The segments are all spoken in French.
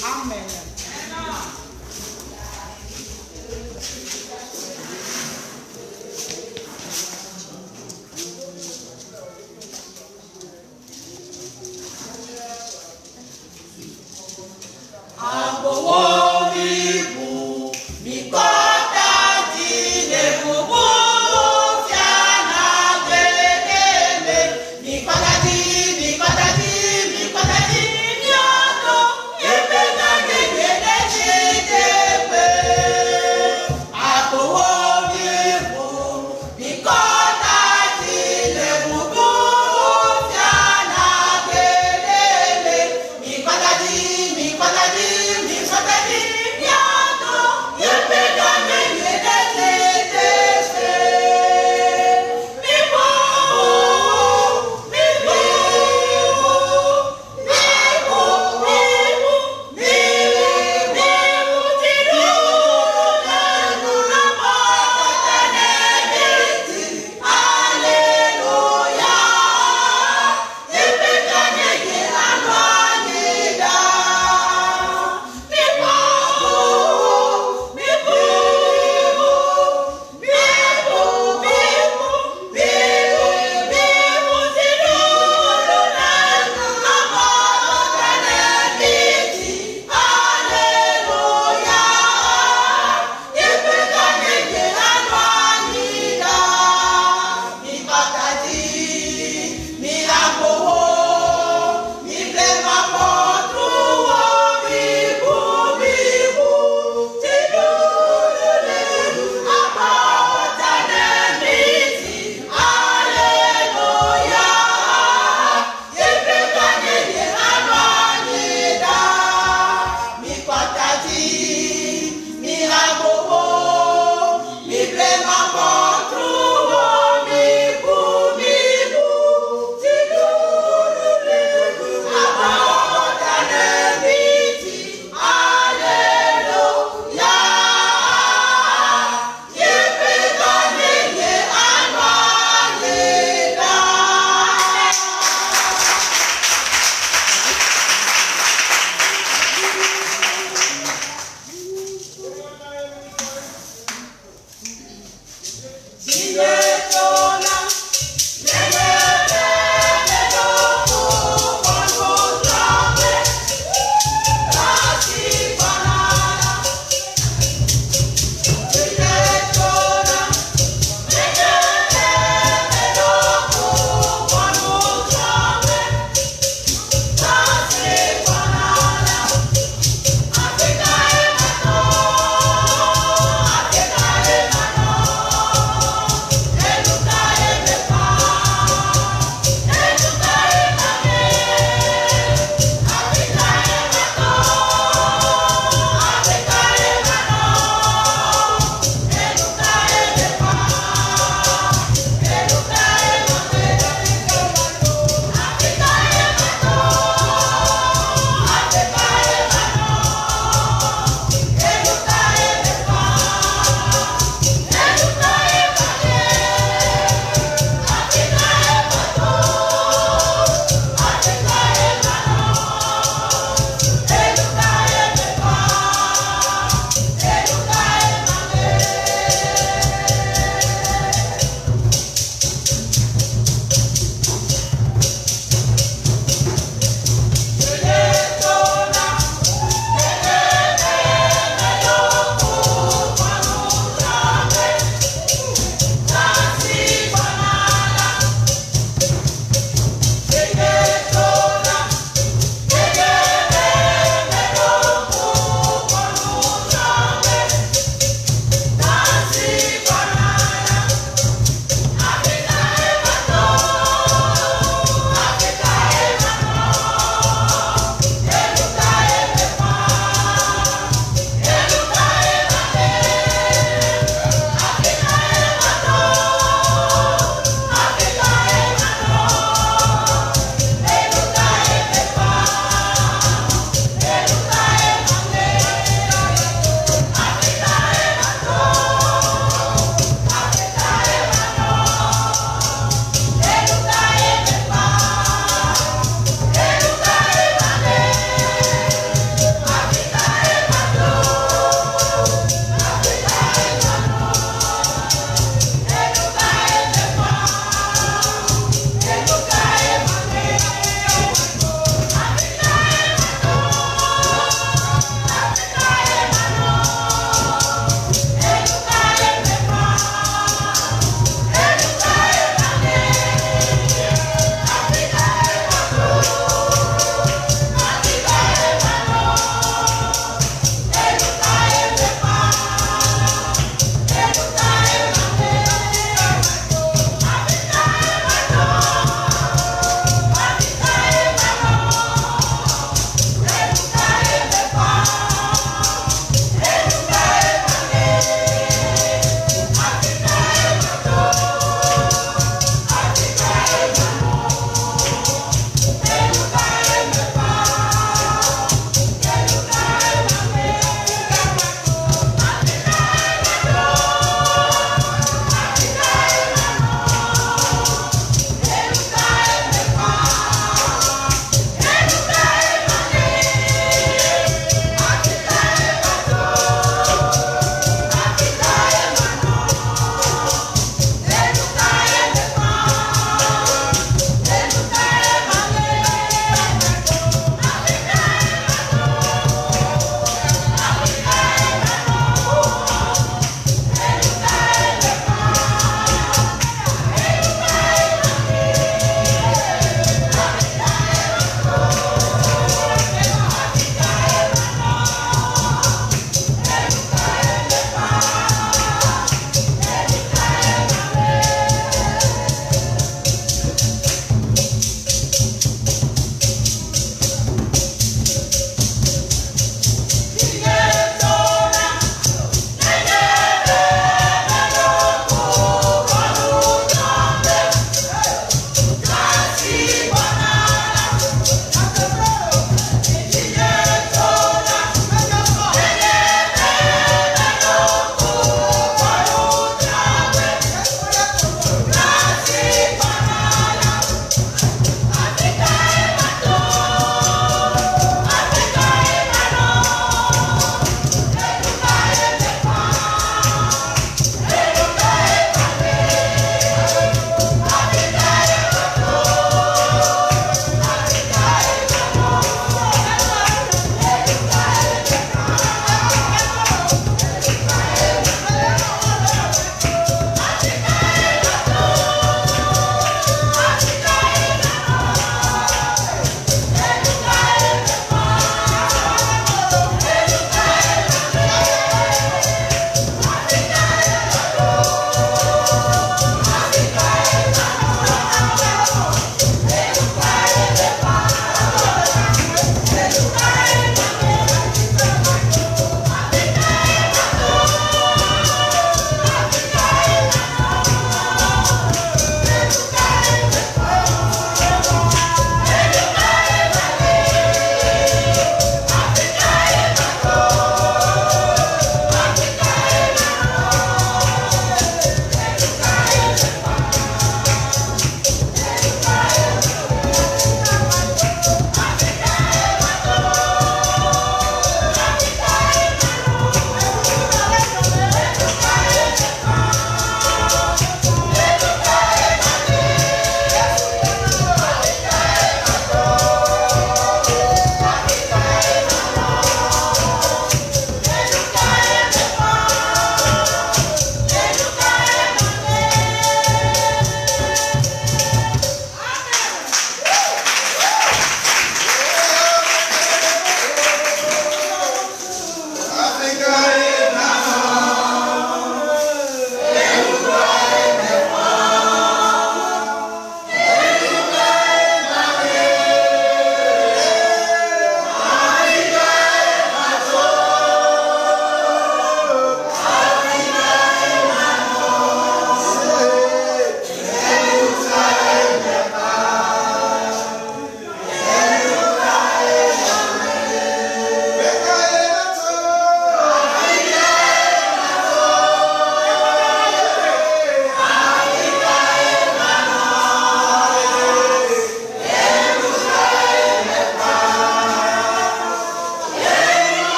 Amen.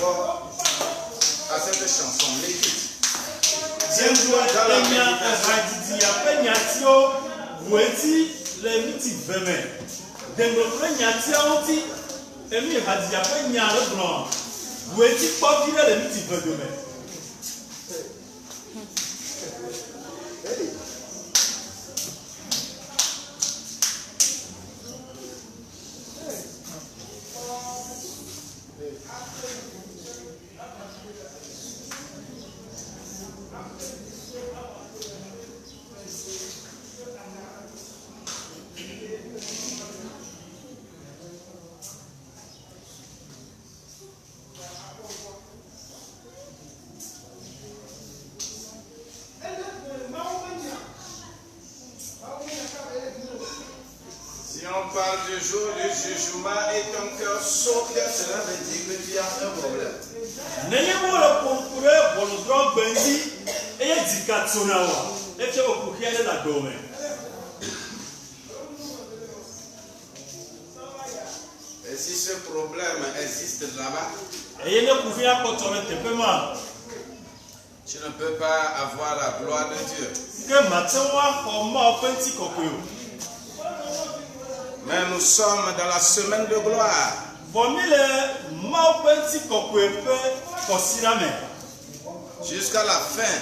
rapport à cette chanson. L'écoute. Si on parle du jour du jugement et ton cœur saute, cela veut dire que tu as un problème. Et si ce problème existe là-bas, tu ne peux pas avoir la gloire de Dieu. Mais nous sommes dans la semaine de gloire. Jusqu'à la fin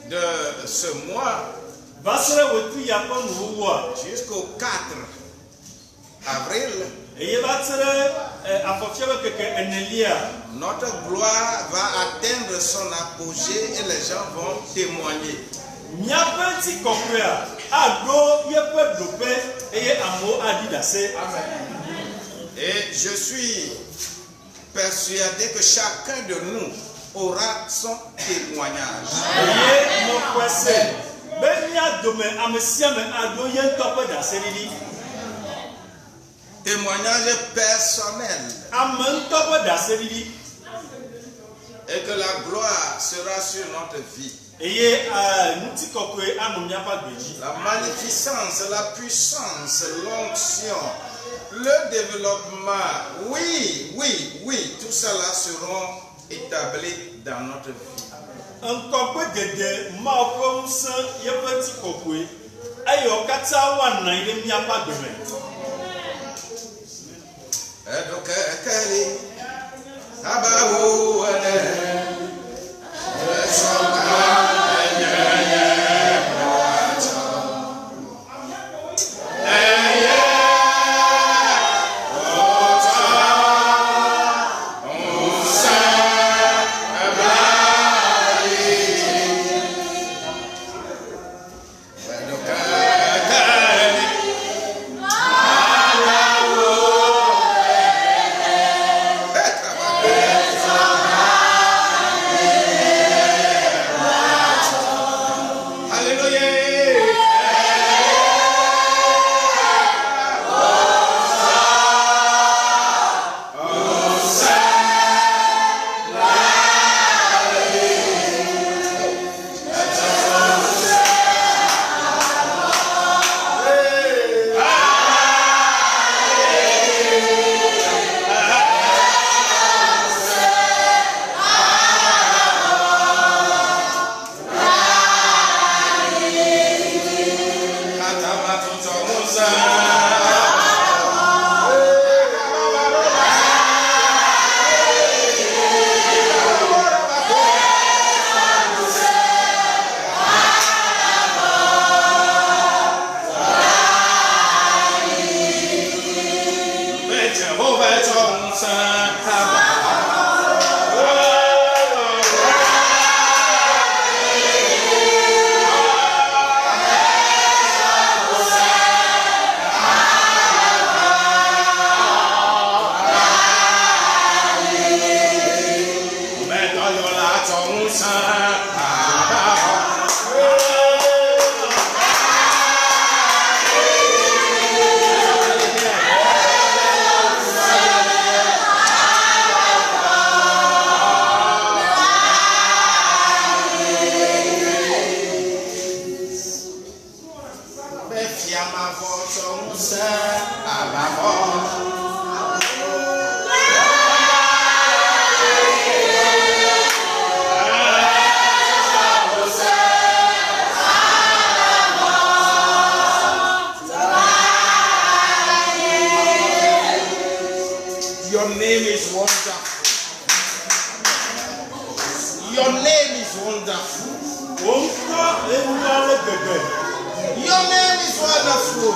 de ce mois, jusqu'au 4 avril, notre gloire va atteindre son apogée et les gens vont témoigner. Et je suis persuadé que chacun de nous aura son témoignage. Témoignage personnel. Et que la gloire sera sur notre vie. La magnificence, la puissance, l'onction, le développement, oui, tout cela seront établis dans notre vie. Your name is wonderful. Your name is wonderful.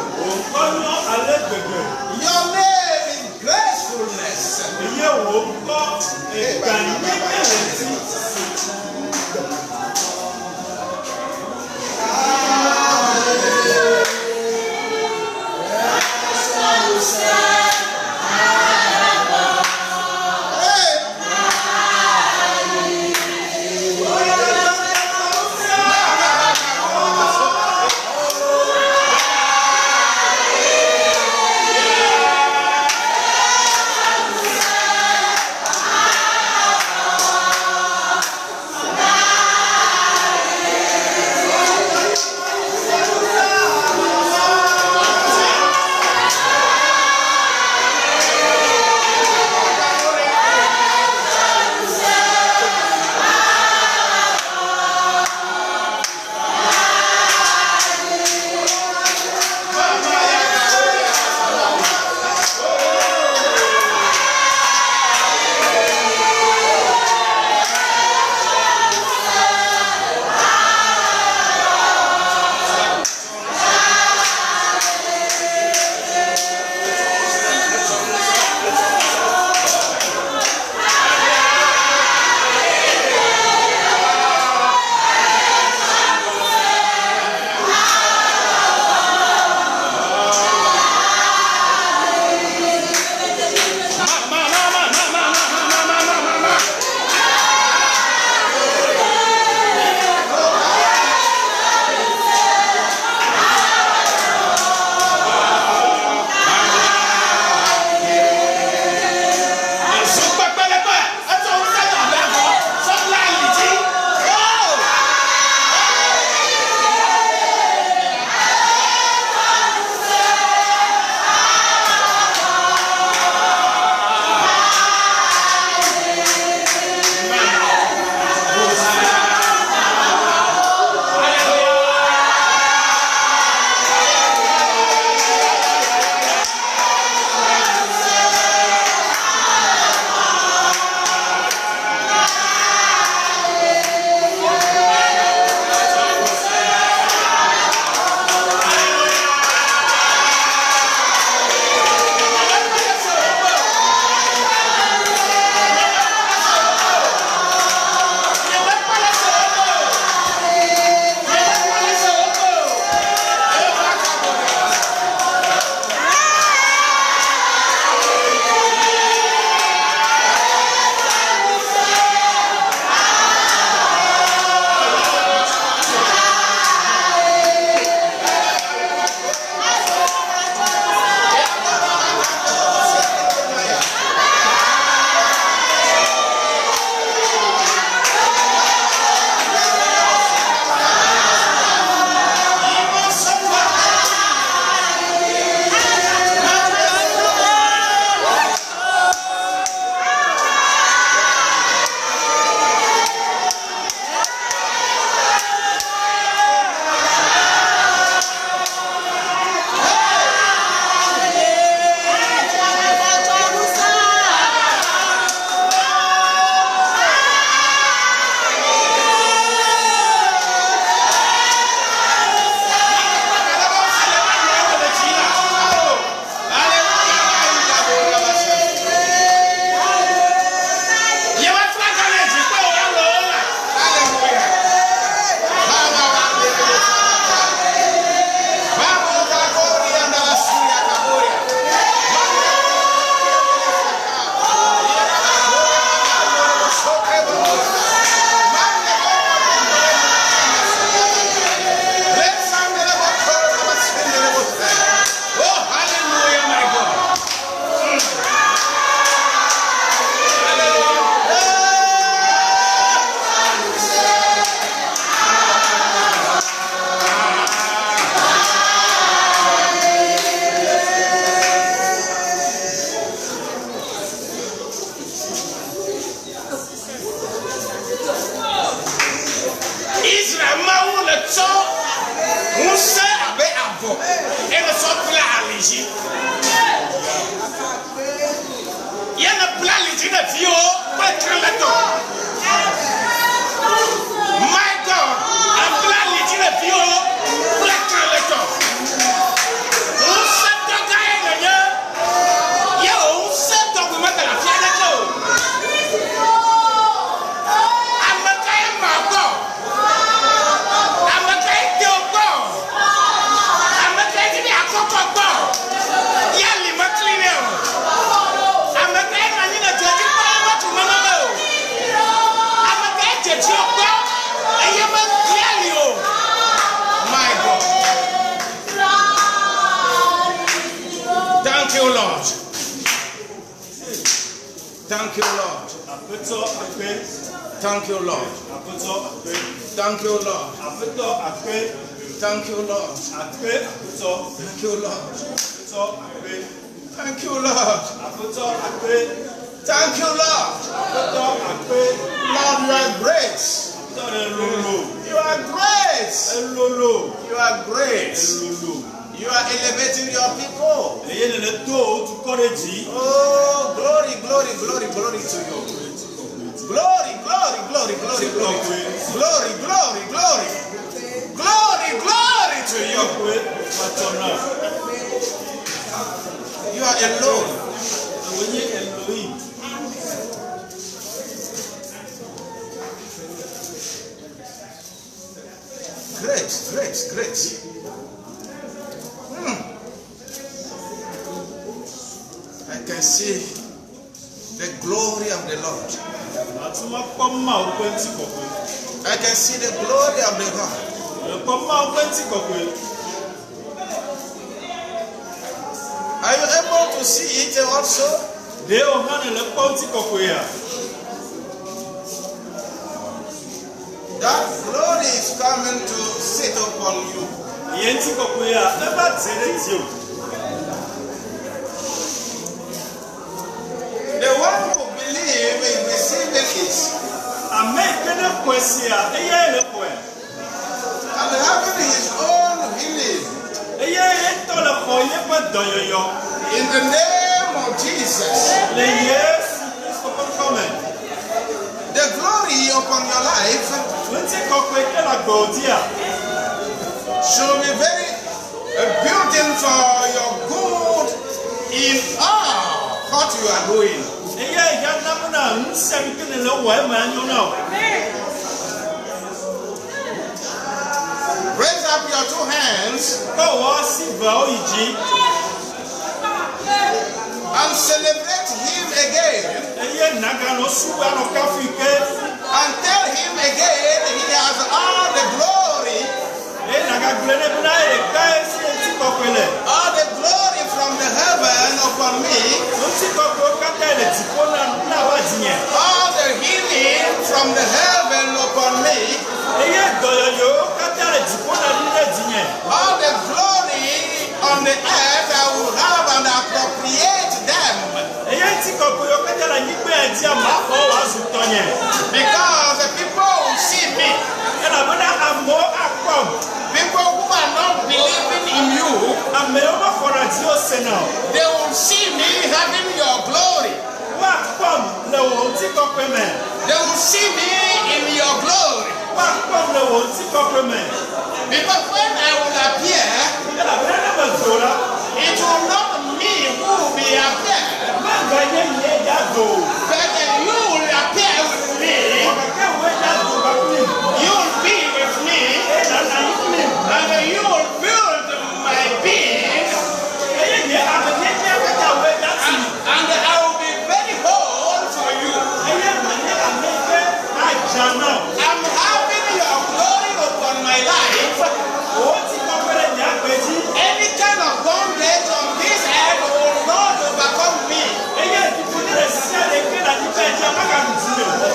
Your name is gracefulness. Thank you, Lord. Thank you, Lord. Thank you, Lord. Thank you, Lord. Thank you, Lord. Thank you, Lord. Thank you, Lord. Lord, you are great. You are great. You are great. You are elevating your people. Oh, glory, glory, glory, glory to you. Glory, glory, glory, glory, glory. Glory, glory, glory. Glory, glory to you. You are alone. Great, great, great. I can see the glory of the Lord. I can see the glory of the Lord. Are you able to see it also? That glory is coming to sit upon you. The one who believes in receiving it and having his own healing in the name of Jesus. The glory upon your life should be very building for your good in all what you are doing. Raise up your two hands and celebrate him again. And tell him again he has all the glory. All the glory from the heaven upon me. All the healing from the heaven upon me. All the glory on the earth I will have and appropriate them. Because the people will see me. People who are not believing in you, they will see me having your glory. They will see me in your glory. Because when I will appear, it will not me who will be appear, but you will appear with me. You will be with me, and you will build my being, and I will be very whole for you. I'm having your glory upon my life. Any kind of bondage on this earth will not overcome me.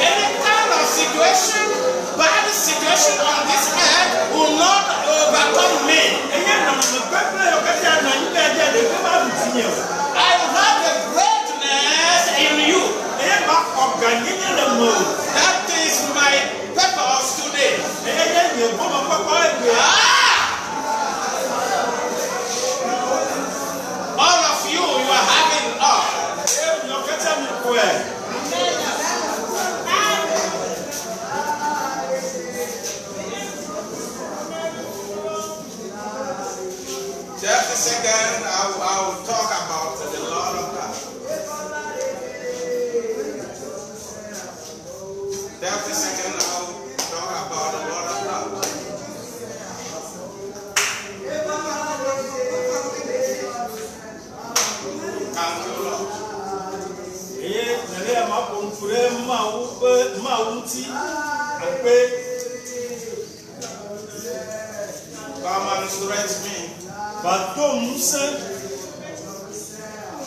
Any kind of situation, bad situation on this earth will not overcome me. I have the greatness in you. That is my purpose today. All of you, you are having all. Just a second, I will talk about the Lord of God. Just a second, I will talk about the Lord of God. Thank you, Lord. Come and stretch me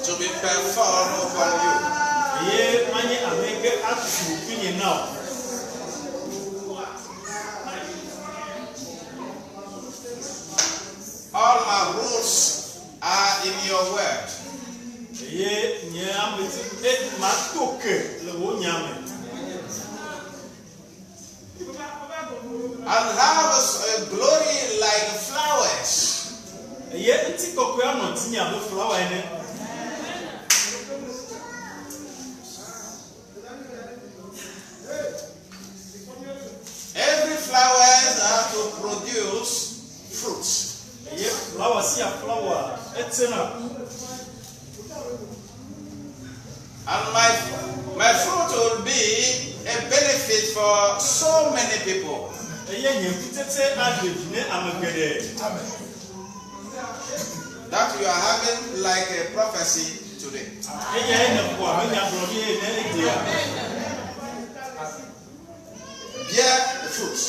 to be performed upon you. All my rules are in your word. And have a glory like flowers. Every flowers have to produce fruits. And my fruit will be a benefit for so many people. That you are having like a prophecy today. Bear the fruits.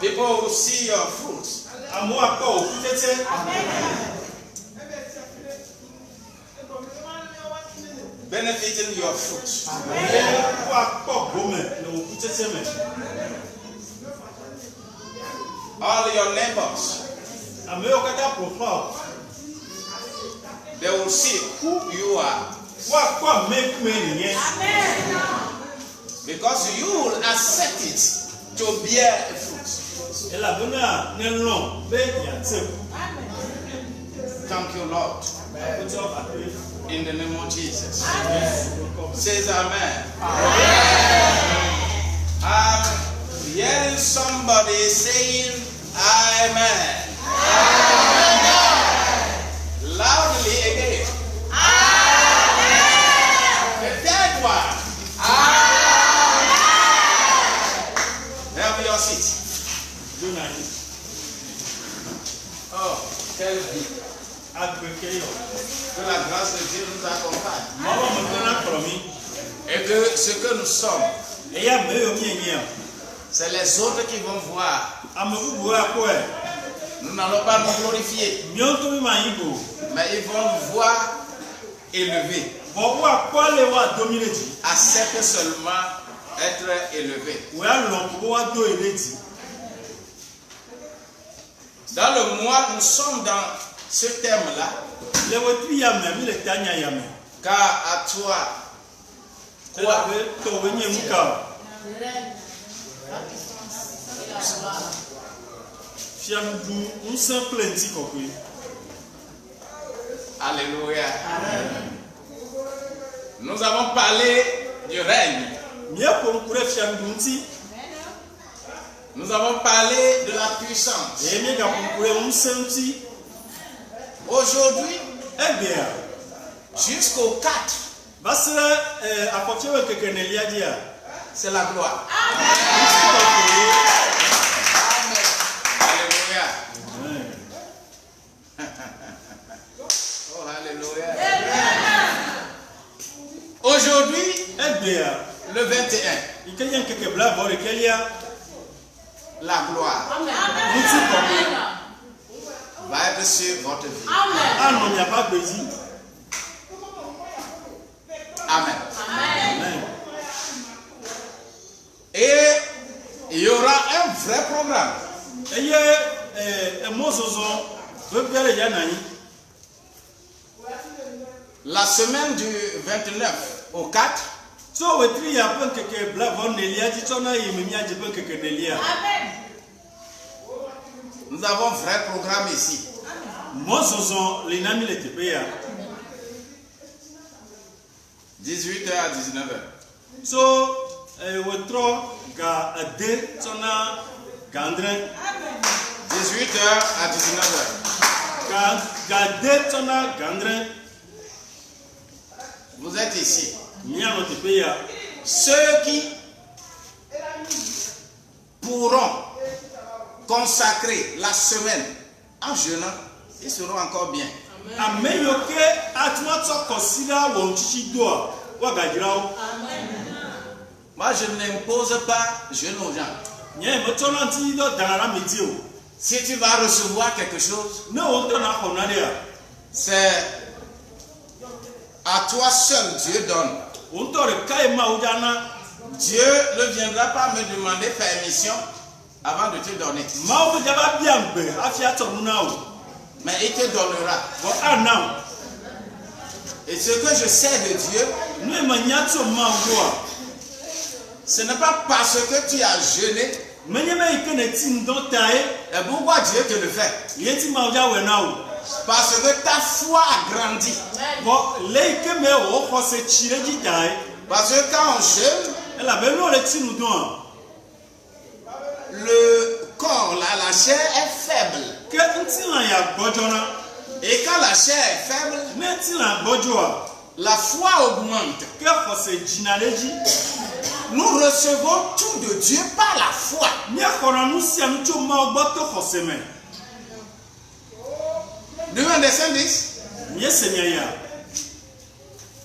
People will see your fruits. Benefiting your fruits. All your neighbors, they will see who you are. Because you will accept it to bear fruit. Thank you, Lord. In the name of Jesus. Says amen. I'm hearing somebody saying amen. Loudly again. The third one. Have your seat. Oh, tell me. Que la grâce de Dieu nous accompagne. Et que ce que nous sommes, c'est les autres qui vont voir. Nous n'allons pas nous glorifier, mais ils vont nous voir élevés. Accepte seulement être élevé. Dans le mois, nous sommes dans ce thème-là. Car à toi, quoi? Alléluia. Nous avons parlé du règne. Nous avons parlé de la puissance. Aujourd'hui, jusqu'au 4, c'est la gloire. Alléluia. Oh, alléluia. Aujourd'hui, le 21, la gloire va être sur votre vie. Amen. Et il y aura un vrai programme. La semaine du 29 au 4, nous avons un vrai programme ici. 18h à 19h. So, 18h à 19h. Vous êtes ici. Ceux qui pourront consacrer la semaine en jeûnant, ils seront encore bien. Moi, je n'impose pas jeûne aux gens. Si tu vas recevoir quelque chose, c'est À toi seul, Dieu donne. Dieu ne viendra pas me demander permission avant de te donner. Mais il te donnera. Et ce que je sais de Dieu, ce n'est pas parce que tu as jeûné. Et pourquoi Dieu te le fait? Parce que ta foi a grandi. Parce que quand on jeûne, le corps, la chair est faible. Et quand la chair est faible, la foi augmente. Nous recevons tout de Dieu par la foi. Do you understand this?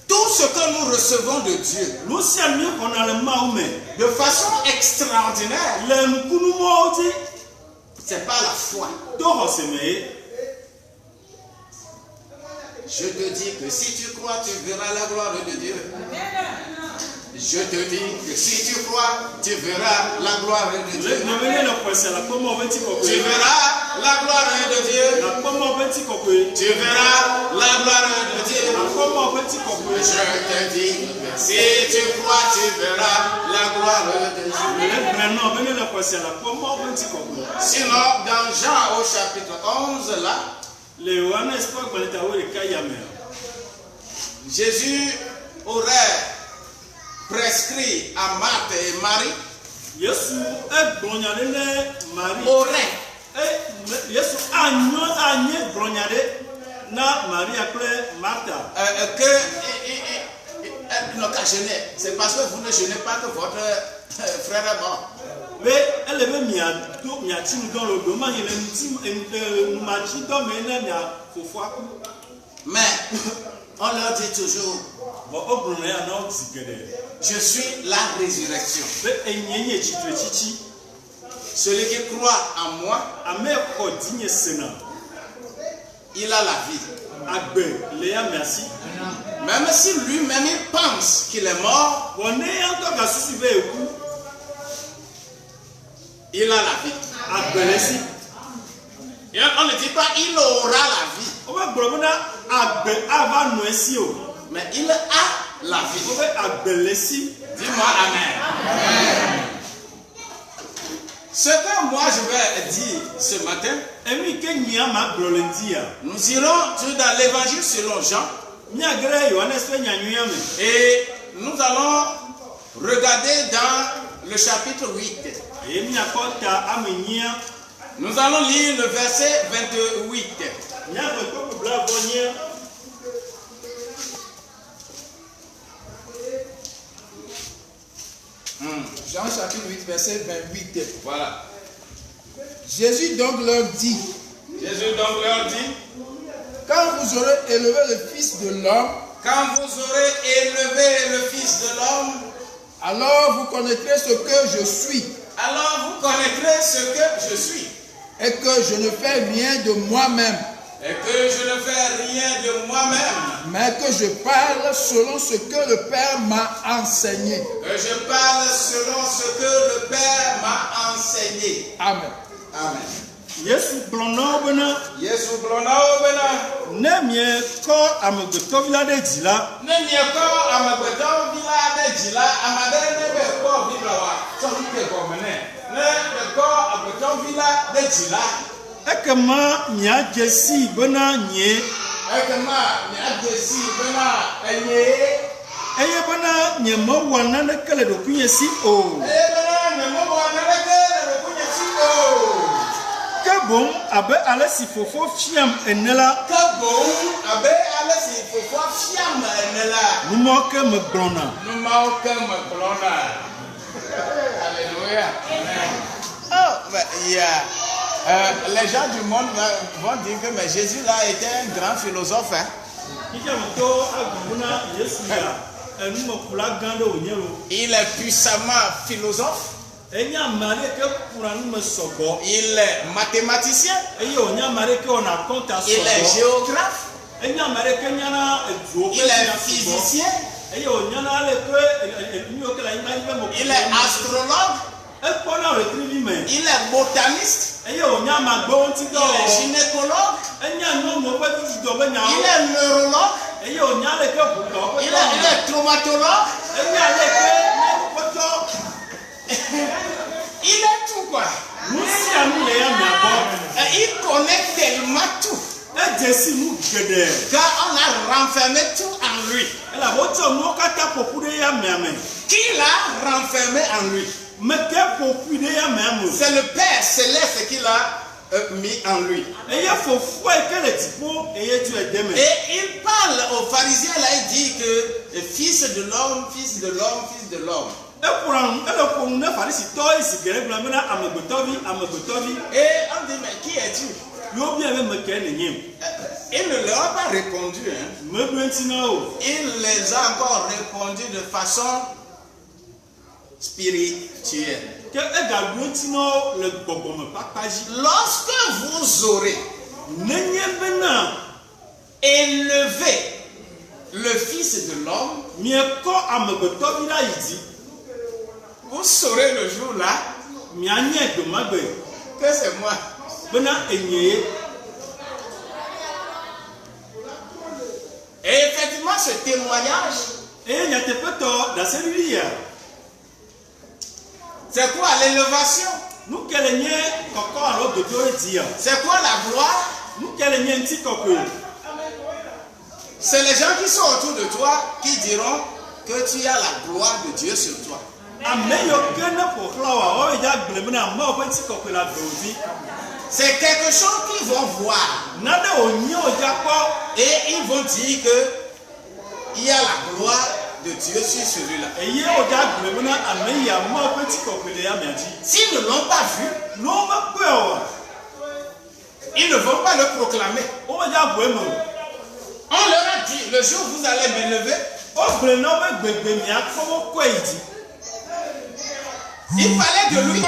Tout ce que nous recevons de Dieu, de façon extraordinaire, c'est par la foi. Je te dis que si tu crois, tu verras la gloire de Dieu. Je te dis que si tu crois, tu verras la gloire de Dieu. Tu verras la gloire de Dieu. Tu verras la gloire de Dieu. Je te dis que si tu crois, tu verras la gloire de Dieu. Sinon, dans Jean au chapitre 11, là, Jésus aurait prescrit à Marthe et Marie, aurait c'est parce que vous ne jeûnez pas que votre frère est mort. Mais on leur dit toujours, je suis la résurrection. Celui qui croit en moi, il a la vie. Même si lui-même il pense qu'il est mort, il a la vie. Et on ne dit pas il aura la vie. Mais il a la vie. Dis-moi amen. Ce que moi je vais dire ce matin, nous irons dans l'évangile selon Jean. Et nous allons regarder dans le chapitre 8. Nous allons lire le verset 28. Jean chapitre 8, verset 28. Voilà. Jésus donc leur dit, quand vous aurez élevé le Fils de l'homme, alors vous connaîtrez ce que je suis. Et que je ne fais rien de moi-même. Mais que je parle selon ce que le Père m'a enseigné. Amen. Amen. Yesu gblɔna wo bena. Ne miekɔ amegbetɔvi la ɖe dzi la. Ekema miadze si bena nye. Eye bena nyemewɔ naneke le ɖokuinye si o. Ke boŋ abe ale si fofo fiam ene la. Numawo ke megblɔna. Alléluia. Oh, yeah. Les gens du monde vont dire que mais Jésus là était un grand philosophe. Hein? Il est puissamment philosophe. Il est mathématicien. Il est géographe. Il est physicien. Il est astrologue. Il est botaniste. Il est gynécologue. Il est neurologue. Il est traumatologue. Il est tout quoi. Il connaît tellement tout. Car on a renfermé tout en lui. Qui l'a renfermé en lui? C'est le Père Céleste qui l'a mis en lui. Et il parle aux pharisiens là, il dit que fils de l'homme, fils de l'homme, fils de l'homme. Et on dit, mais qui es-tu? Il ne leur a pas répondu. Hein. Il les a encore répondu de façon spirituelle. Lorsque vous aurez élevé le Fils de l'homme, vous saurez le jour là que c'est moi. Et effectivement, ce témoignage, c'est quoi l'élévation? C'est quoi la gloire? C'est les gens qui sont autour de toi qui diront que tu as la gloire de Dieu sur toi. C'est quelque chose qu'ils vont voir. Et ils vont dire que il y a la gloire de Dieu sur celui-là. S'ils ne l'ont pas vu, ils ne vont pas le proclamer. On leur a dit, le jour où vous allez m'élever, il parlait de lui.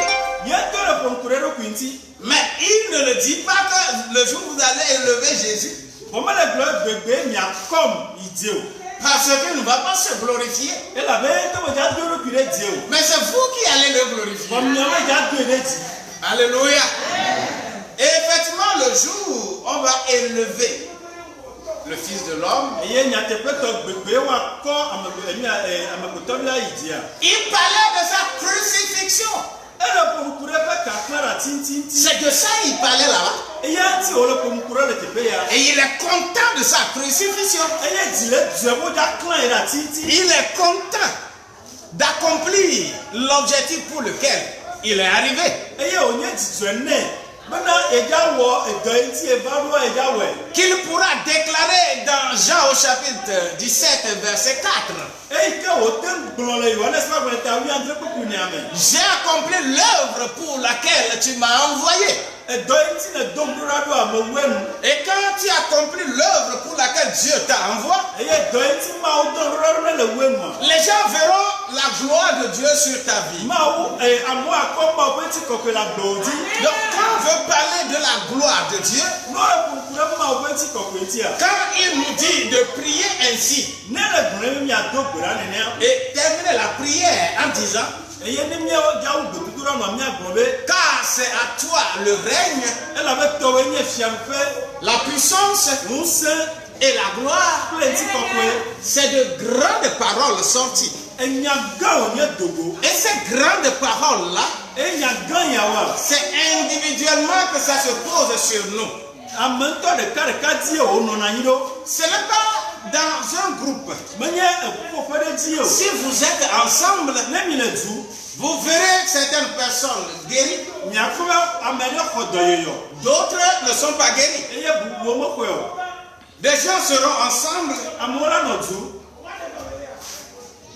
Mais il ne le dit pas que le jour où vous allez élever Jésus. Parce qu'il ne va pas se glorifier. Mais c'est vous qui allez le glorifier. Alléluia. Et effectivement, le jour où on va élever le Fils de l'homme, il parlait de sa crucifixion. C'est de ça il parlait là-bas. Et il est content de sa crucifixion. Il est content d'accomplir l'objectif pour lequel il est arrivé. Qu'il pourra déclarer dans Jean au chapitre 17 verset 4. J'ai accompli l'œuvre pour laquelle tu m'as envoyé. Et quand tu accomplis l'œuvre pour laquelle Dieu t'a envoyé, les gens verront la gloire de Dieu sur ta vie. Donc quand on veut parler de la gloire de Dieu, quand il nous dit de prier ainsi et terminer la prière en disant, car c'est à toi le règne, la puissance et la gloire. C'est de grandes paroles sorties. Et ces grandes paroles-là, c'est individuellement que ça se pose sur nous. Ce n'est pas dans un groupe. Si vous êtes ensemble, vous verrez certaines personnes guéries. D'autres ne sont pas guéris. Des gens seront ensemble.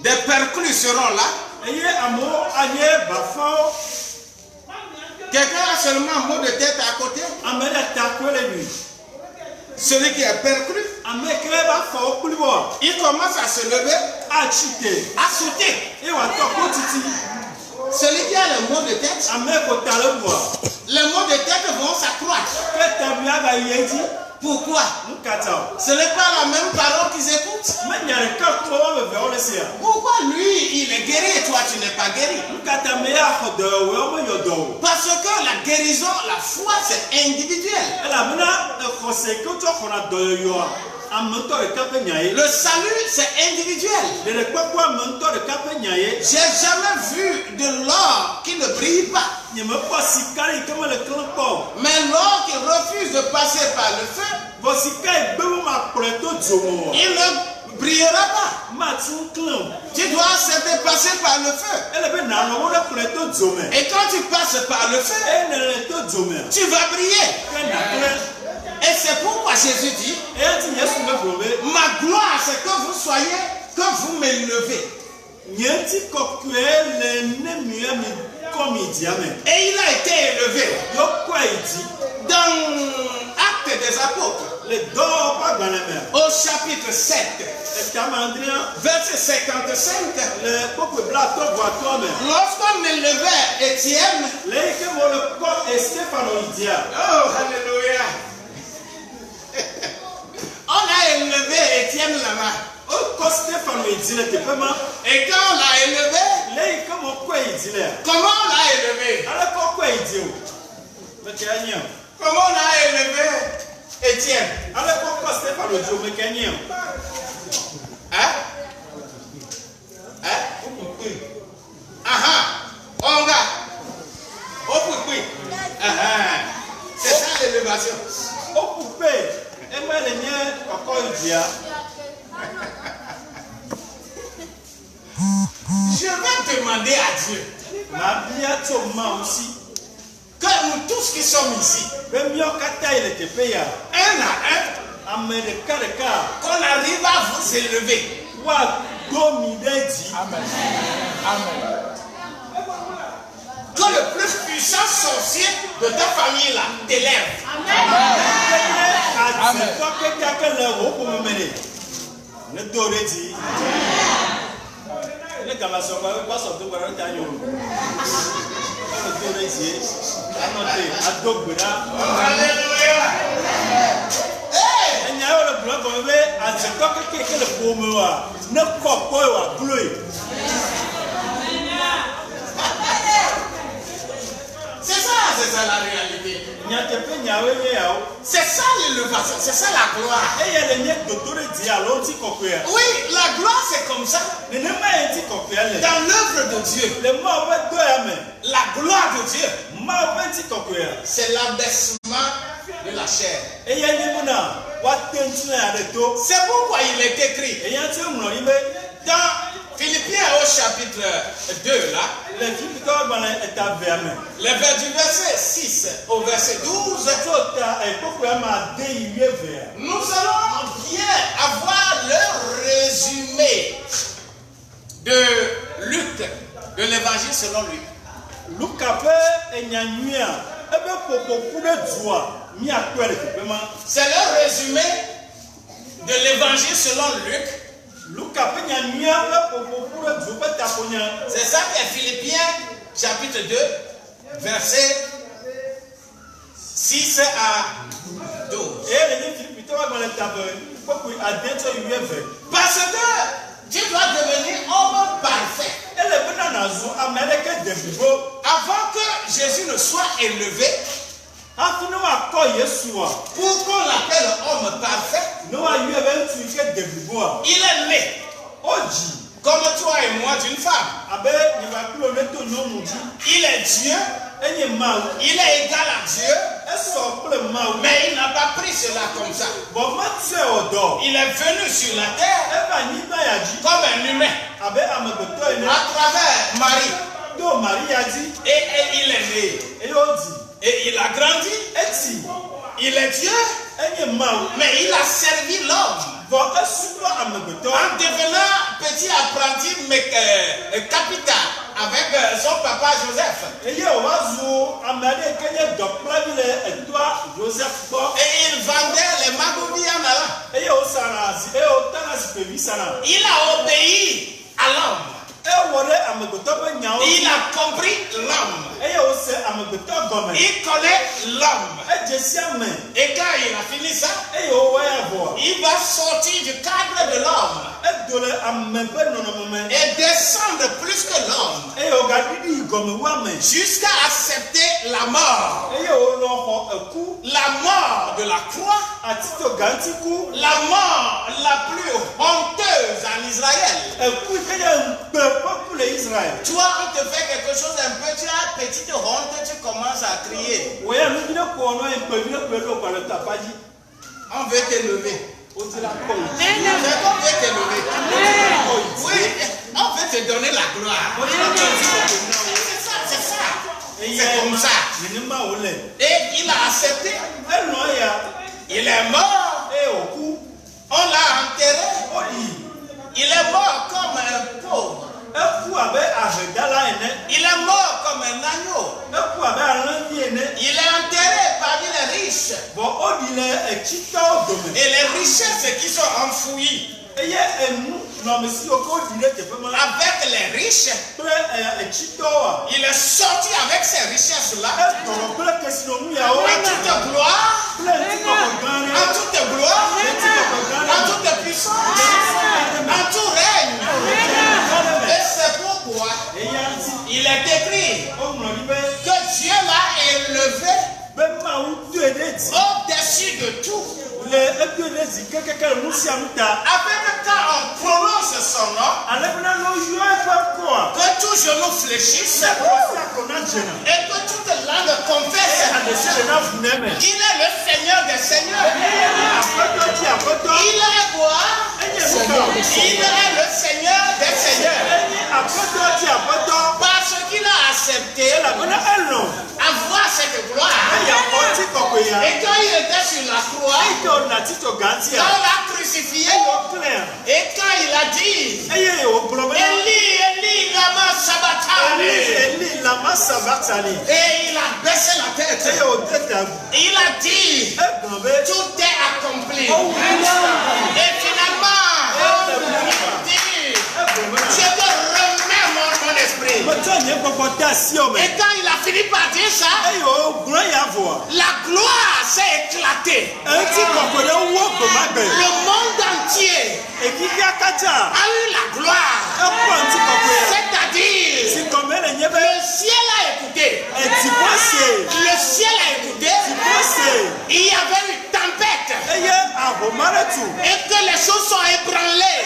Des perclus seront là. Quelqu'un a seulement un mot de tête à côté. Celui qui est perclus, il commence à se lever, à sauter. Celui qui a le mot de tête, les mots de tête vont s'accroître. Pourquoi? Ce n'est pas la même parole qu'ils écoutent. Pourquoi lui, il est guéri et toi, tu n'es pas guéri? Parce que la guérison, la foi, c'est individuel. Le salut, c'est individuel. J'ai jamais vu de l'or qui ne brille pas. Mais l'or qui refuse de passer par le feu, il ne brillera pas. Tu dois se passer par le feu. Et quand tu passes par le feu, tu vas briller. Et c'est pourquoi Jésus dit, ma gloire, c'est que vous soyez, que vous m'élevez. Et il a été élevé dans Actes des Apôtres, au chapitre 7, verset 55. Lorsqu'on élevait Étienne, oh, alléluia, on a élevé Étienne là-bas. Et quand on l'a élevé, comment on l'a élevé? Comment on a élevé Étienne? Hein? On va. C'est ça l'élévation. Je vais demander à Dieu que nous tous qui sommes ici, un à un, qu'on arrive à vous élever. Amen. Amen. Que le plus puissant sorcier de ta famille là t'élève. Amen. C'est ça la réalité. C'est ça l'élévation, c'est ça la gloire. Oui, la gloire c'est comme ça. Dans l'œuvre de Dieu, la gloire de Dieu, c'est l'abaissement de la chair. C'est pourquoi il est écrit dans Philippiens au chapitre 2 là, du verset 6 au verset 12, nous allons bien avoir le résumé de Luc, de l'évangile selon Luc. C'est le résumé de l'évangile selon Luc. C'est ça qui est Philippiens chapitre 2 verset 6 à 12. Parce que tu dois devenir homme parfait avant que Jésus ne soit élevé. Pour qu'on l'appelle homme parfait, il est né comme toi et moi d'une femme. Il est Dieu, il est égal à Dieu, mais il n'a pas pris cela comme ça. Il est venu sur la terre comme un humain à travers Marie. Et il est né. Et il a grandi. Il est Dieu, mais il a servi l'homme. En devenant petit apprenti capital avec son papa Joseph. Et il vendait les magouilles en allant. Il a obéi à l'homme. Il a compris l'homme. Il connaît l'homme. Et quand il a fini ça, il va sortir du cadre de l'homme et descendre plus que l'homme jusqu'à accepter la mort. La mort de la croix, la mort la plus honteuse en Israël. Toi, on te fait quelque chose un peu, tu as petite honte, tu commences à crier. On veut te lever. On veut te lever. Oui, on veut te donner la gloire. C'est ça. C'est comme ça. Et il a accepté. Il est mort. On l'a enterré. Il est mort comme un pauvre. Il est mort comme un agneau. Il est enterré parmi les riches. Et les richesses qui sont enfouies avec les riches, il est sorti avec ces richesses-là en toute gloire, en toute puissance, en tout règne. Et c'est pourquoi il est écrit que Dieu l'a élevé au-dessus de tout. Afin que quand on prononce son nom, que tout genou fléchisse et que toute langue confesse qu'il est le Seigneur des Seigneurs. Il est quoi? Il est le Seigneur des Seigneurs. Parce qu'il a accepté avoir cette gloire. Et quand il était sur la croix, quand on l'a crucifié, et quand il a dit Eli, Eli, lama sabachthani, et il a baissé la tête, il a dit tout est accompli. Et finalement, il dit je te remets mon esprit. Et quand il a fini par dire ça, la gloire s'est éclatée. Le monde entier a eu la gloire. C'est-à-dire, le ciel a écouté. Le ciel a écouté. Il y avait une tempête. Et que les choses sont ébranlées.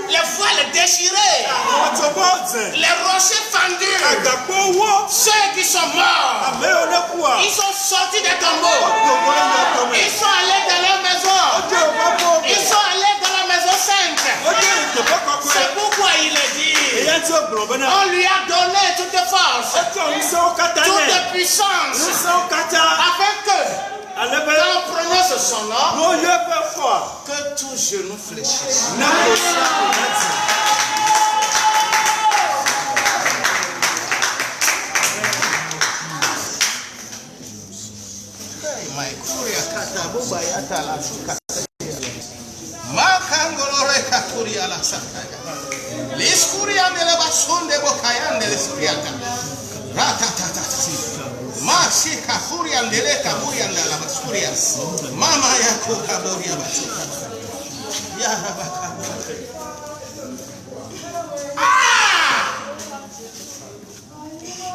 Les voiles déchirées. Les rochers fendus. Ceux qui sont morts, ils sont sortis des tombeaux. Ils sont allés dans leur maison. Ils sont allés dans la maison sainte. C'est pourquoi il est dit, on lui a donné toute force, toute puissance, afin que quand on prononce son nom, que tout genou fléchisse.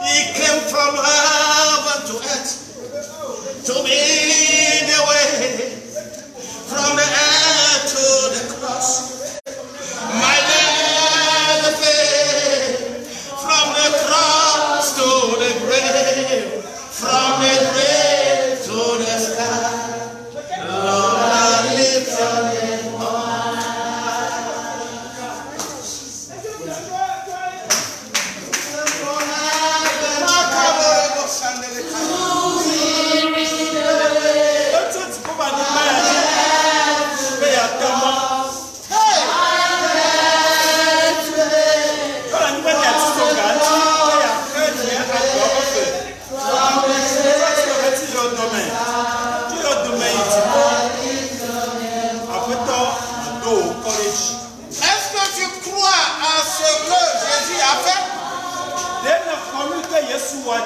He came from heaven to earth to be the way, from the earth to the cross. My death paid, from the cross to the grave, from the grave to the sky. Lord, I lift your name on high. From heaven,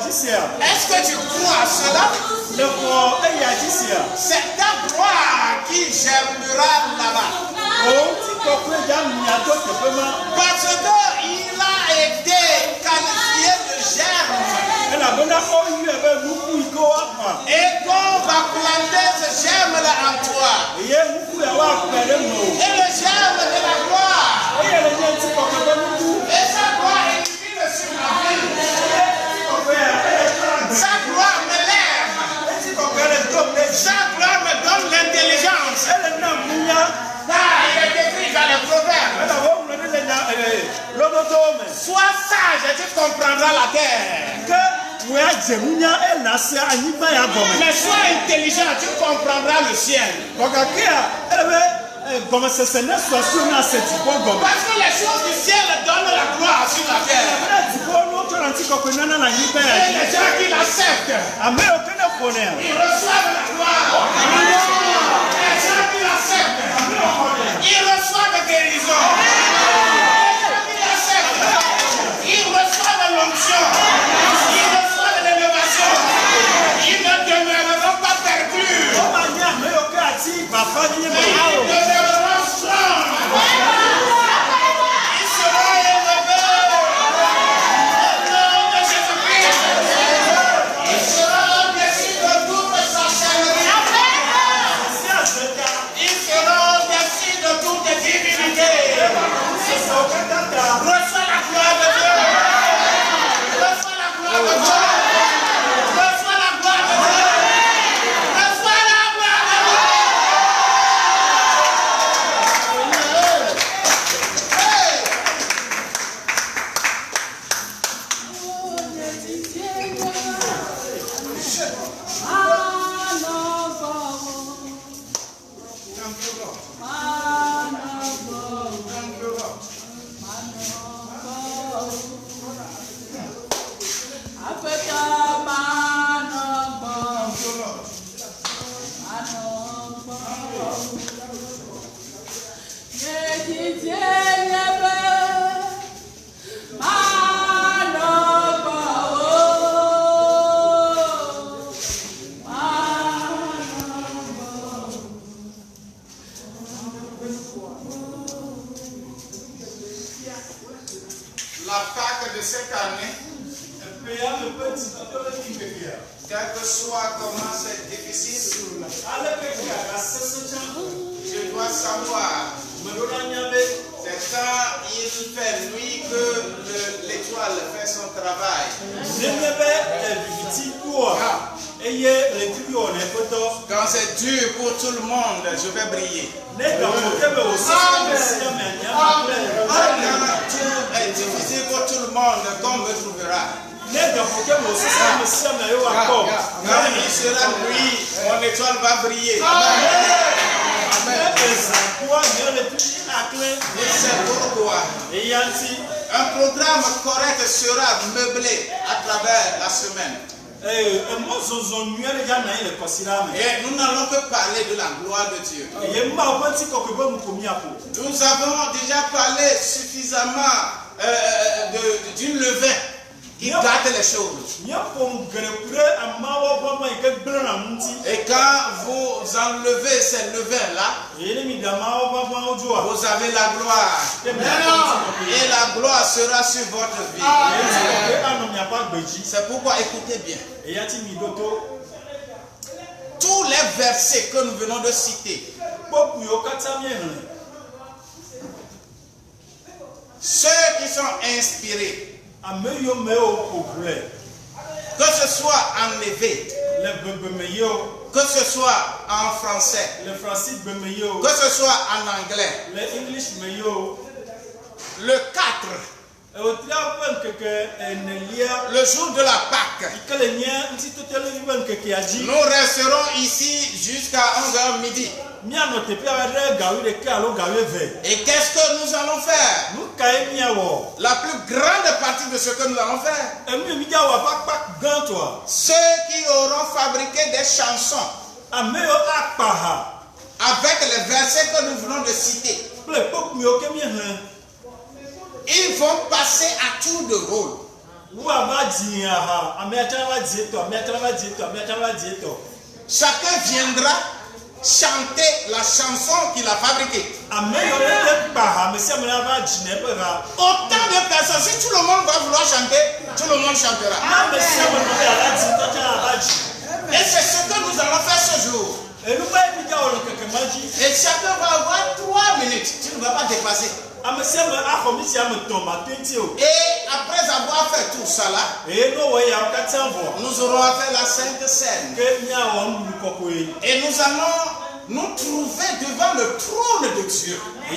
Est-ce que tu crois à cela? C'est ta gloire qui germera là-bas. Parce qu'il a été qualifié de germe. Et qu'on va planter ce germe-là en toi. Et le germe de la gloire. Et sa gloire est divine sur ma vie. Sa gloire me lève. Sa gloire me donne l'intelligence. Il est écrit dans les proverbes. Sois sage et tu comprendras la terre. Mais sois intelligent, tu comprendras le ciel. Parce que les choses du ciel donnent la gloire sur la terre. Et les gens qui l'acceptent, ils reçoivent la gloire. Les gens qui l'acceptent, ils reçoivent la guérison. Les gens qui l'acceptent, ils reçoivent l'onction. Ils reçoivent l'élévation. Ils ne demeureront pas perdus. Ils demeureront strong. Ils seront élevés. Au nom de Jésus-Christ. Ils seront déçus de toute sorcellerie. Ils seront déçus de toute divinité. Reçois la gloire de Dieu. Reçois la gloire de Dieu. Reçois la gloire de Dieu. Reçois la gloire de Dieu. Hey! La Pâque de cette année, quel que soit comment c'est difficile, je dois savoir, c'est quand il fait nuit que l'étoile fait son travail. Quand c'est dur pour tout le monde, je vais briller. Quand tout est difficile pour tout le monde, qu'on me trouvera. Quand il sera nuit, mon étoile va briller. C'est pourquoi un programme correct sera meublé à travers la semaine. Et nous n'allons que parler de la gloire de Dieu. Nous avons déjà parlé suffisamment d'une levain qui gâte les choses. Et quand vous enlevez ces levains-là, vous avez la gloire. Et la gloire sera sur votre vie. C'est pourquoi écoutez bien. Tous les versets que nous venons de citer, ceux qui sont inspirés, que ce soit en évêque, que ce soit en français, que ce soit en anglais, le 4, le jour de la Pâque, nous resterons ici jusqu'à 11h midi. Et qu'est-ce que nous allons faire? La plus grande partie de ce que nous allons faire, ceux qui auront fabriqué des chansons avec les versets que nous venons de citer, ils vont passer à tour de rôle Chacun viendra chanter la chanson qu'il a fabriquée. Autant de personnes, si tout le monde va vouloir chanter, tout le monde chantera. Et c'est ce que nous allons faire ce jour. Et chacun va avoir 3 minutes. Tu ne vas pas dépasser. Et après avoir fait tout ça là, nous aurons fait la Sainte Seine. Et nous allons nous trouver devant le trône de Dieu. Et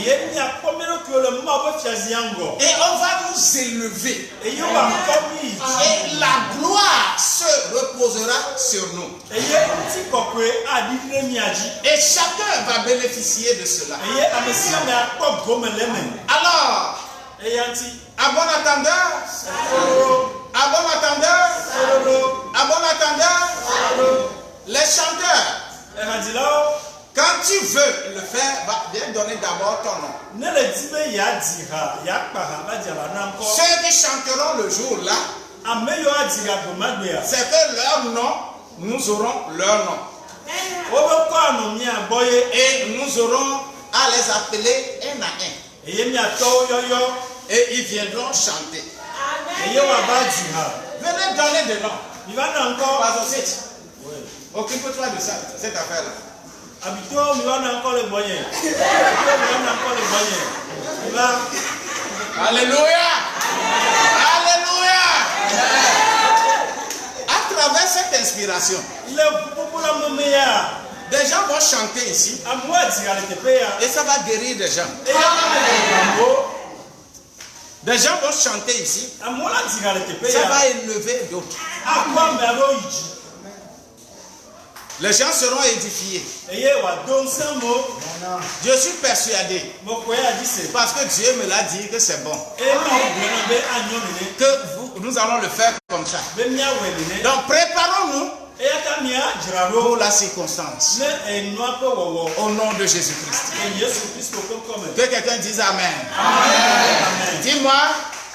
on va nous élever. Et la gloire se reposera sur nous. Et chacun va bénéficier de cela. Alors, à bon attendeur, les chanteurs, quand tu veux le faire, viens donner d'abord ton nom. Ceux qui chanteront le jour là, c'est que leur nom, nous aurons leur nom. Et nous aurons à les appeler un à un. Et ils viendront chanter. Venez donner des noms. Occupe-toi de ça, cette affaire-là. Alléluia. Alléluia. À travers cette inspiration, des gens vont chanter ici. Et ça va guérir des gens. Des gens vont chanter ici. Ça va élever d'autres. Les gens seront édifiés. Je suis persuadé. Parce que Dieu me l'a dit que c'est bon. Que nous allons le faire comme ça. Donc préparons-nous pour la circonstance. Au nom de Jésus-Christ. Que quelqu'un dise Amen. Amen. Dis-moi.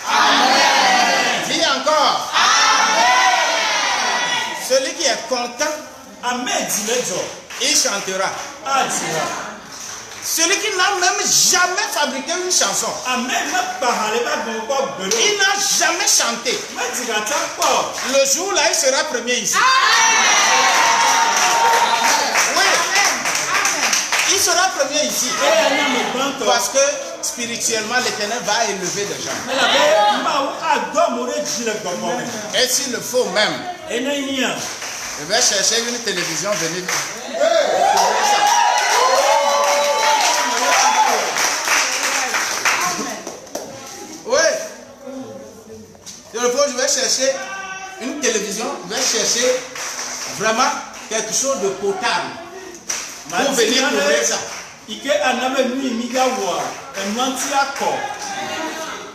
Amen. Dis encore. Amen. Celui qui est content, il chantera. Celui qui n'a même jamais fabriqué une chanson, il n'a jamais chanté, le jour là il sera premier ici. Oui, il sera premier ici. Parce que spirituellement l'Éternel va élever des gens. Et s'il le faut même, je vais chercher une télévision, venir. Oui. Je vais chercher une télévision, je vais chercher vraiment quelque chose de potable pour venir trouver ça.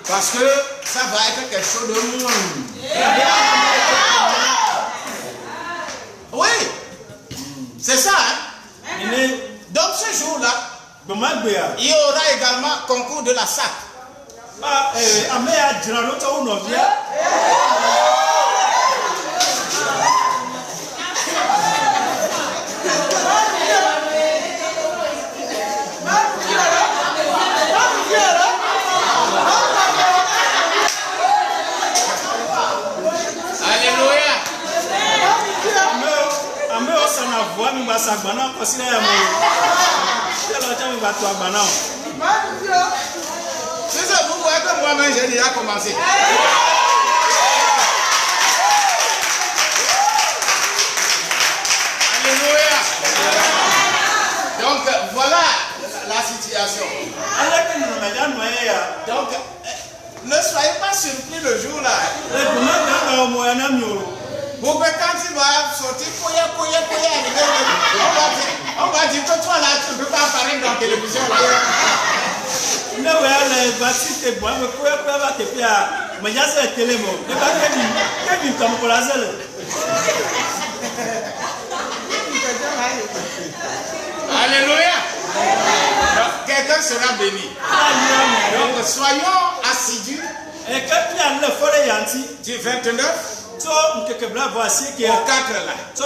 Parce que ça va être quelque chose de monde. Oui, c'est ça. Hein? Donc ce jour-là, il y aura également concours de la SAC. C'est ça, vous voyez que moi-même j'ai déjà commencé. Alléluia. Donc voilà la situation. Donc ne soyez pas surpris le jour là. Pour que quand il va sortir, on va dire que toi là, tu ne peux pas apparaître dans la télévision. Alléluia. Donc, quelqu'un sera béni. Donc soyons assidus. Du 29 au 4 là. Tous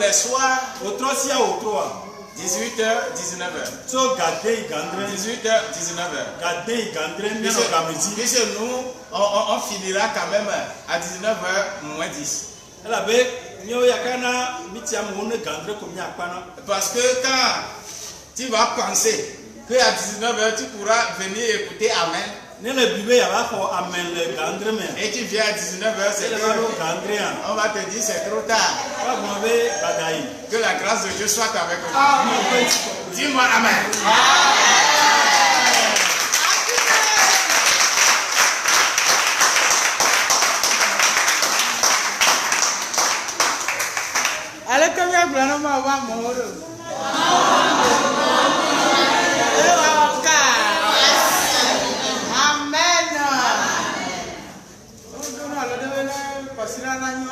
les soirs, 18h, 19h. 18h, 19h. Puisque nous, on finira quand même à 19h moins 10. Parce que quand tu vas penser qu'à 19h tu pourras venir écouter Amen. Et tu viens à 19h, c'est trop. On va te dire c'est trop tard. Que la grâce de Dieu soit avec vous. Dis-moi Amen. Allez, comme il y a plein de mamans, Amen.